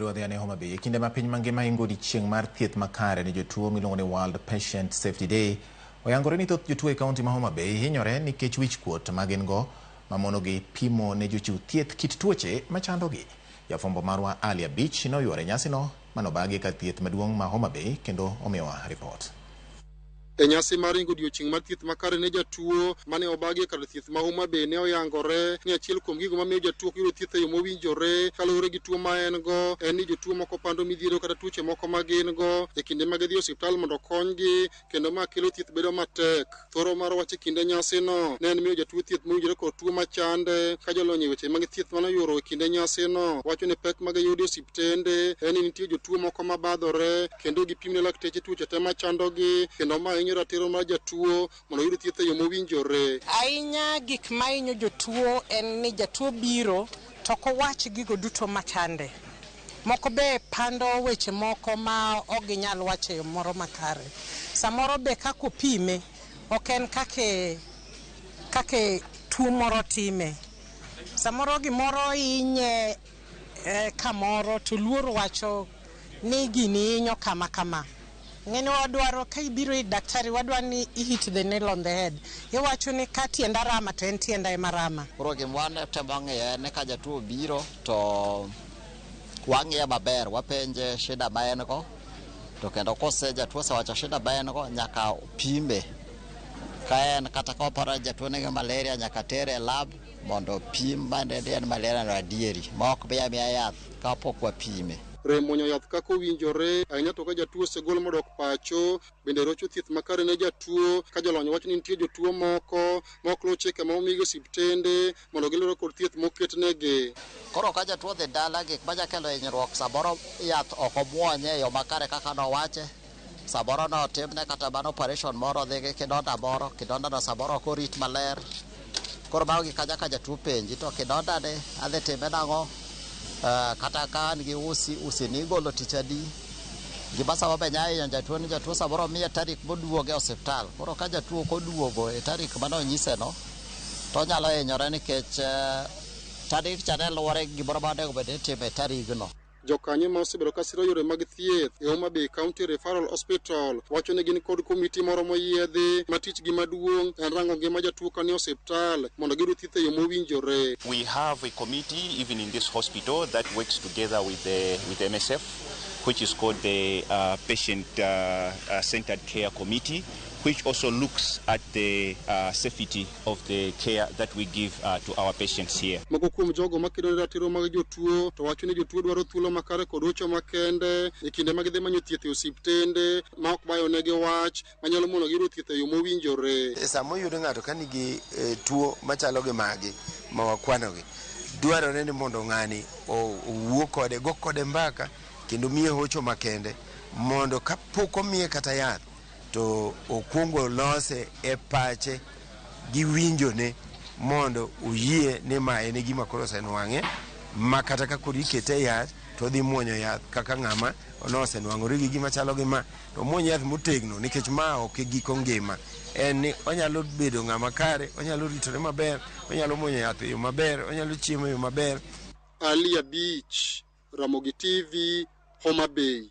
Wadhiane Homa Bay, kinde ma piny mangima ingo chieng' mar thieth makare ne jotuo miluongo ni World Patient Safety Day, oyangore ni thoth jotuo e kaunti ma Homa Bay hinyore nikech wich kuot ma gin go mamonogi pimo ne jochiw thieth kit tuoche machandogi. Jafwambo marwa Ali Abich noyware nyasino manobagi ka thieth maduong' ma Homa Bay kendo omiyowa ripot. E nyasi mar ingo odiochieng' mar thieth makare ne jatuo mane obagi kar thieth ma Homa Bay ne oyangore ni achiel kuom gigo mamiyo jatuo yudo thieth e yo mowinjore kaluwore gi tuo ma en go en ni jotuo moko pando midhiero kata tuoche moko ma gin go e kinde ma gidhi osiptal mondo okonygi kendo ma kelo thieth bedo matek. Thoro mar wach e kinde nyasino ne en miyo jatuo thieth mowinjore kod tuo machande ka jolony e weche mag thieth manoyuro e kinde nyasino wacho ni pek mag yudo osiptende en ni nitie jotuo moko mabadhore kendo gipimne lakteche tuoche te machandogi kendo ma ratiro mar jatuo mondo oyud thieth e yo mowinjore. Ahinya gik ma hinyo jotuo en ni jatuo biro to ok owach gigo duto machande. Moko be pando weche moko ma ok ginyal wacho e yo moro makare. Samoro be kako pime ok en kake tuo moro time. Samoro gimoro hinye kamoro to luoro wacho ni gini hinyo kama kama. Ng'eni wadwaro ka ibiro ir daktari wadwa ni hit the nail on the head. Iwacho ni ka tienda rama to en tienda ema rama. Koro gimwane temo ng'iye ne ka jatuo biro to wang'iye maber wapenje shida ma en go to kendo kose jatuo osewacho shida ma en go nyaka pime. Ka en kata ka oparo jatuo nigi malaria nyaka tere lab mondo pim bende en malaria no adieri ma ok bi miya yath kapok wapime. Remonyo yath kaka owinjore ahinya to ka jatuo osegol modok pacho bende rocho thieth makare ne jatuo ka jolony wacho ni nitie jotuo moko mok luw chike ma omigi osiptende mondo gilure kod thieth moketnegi. Koro ka jatuo dhi dala gik manyakelo hinyruok samoro yath ok omuonye e yo makare kaka nowache samoro notimne kata mana operation moro dhi gi kidonda moro kidondano samoro ok orit maler. Koro mago gik ka jatuo penji to kidondani adhi time nang'o kata ka an gi usi ni golo tich adi. Gima sama be nyalo jatuo ni jatuo samoro miye tarik moduoge e osiptal. Koro ka jatuo ok oduogo e tarik manonyise no to nyalo hinyore nikech tarik cha ne luwore gi gimoro manego bed ni itimo e tarigno. Jokanyo ma osebedo ka siro yore mag thieth e Homa Bay County Referral Hospital wacho ni gin kod komiti moro moyiedhi ma tich gi maduong' en rango ngima jatuo ka ni osiptal mondo giyud thieth e yo mowinjore. We have a committee even in this hospital that works together with MSF, which is called the Patient Centered Care Committee, which also looks at the safety of the care that we give to our patients here. Moko kuom jogo makedo ne ratiro mag jotuo to wacho ni jotuo dwaro thuolo makare kod hocho makende e kinde ma gidhi manyo thieth e osiptende ma ok bayo negi wach manyalo mono giyudo thieth e yo mowinjore. Sama oyudo ng'ato ka nigi tuo machalo gi magi ma wakwanogi, dwarore ni mondo ng'ani owuo kode, go kode mbaka kendo miye hocho makende mondo kapok omiye kata yath to okwongo lose e pache gi winjone mondo uyie ni ma en gima koro osenwang'e ma kata ka kod ikete yath to dhi muonyo yath kaka ng'ama osenwang'ore gi gima chalo gi ma to muonyo yath motegno nikech ma ok e giko ngima. En ni onyalo bedo ng'ama kare, onyalo ritore maber, onyalo muonyo yath e yo maber, onyalo chiemo e yo maber. Ali Abich, Ramogi TV, Homa Bay.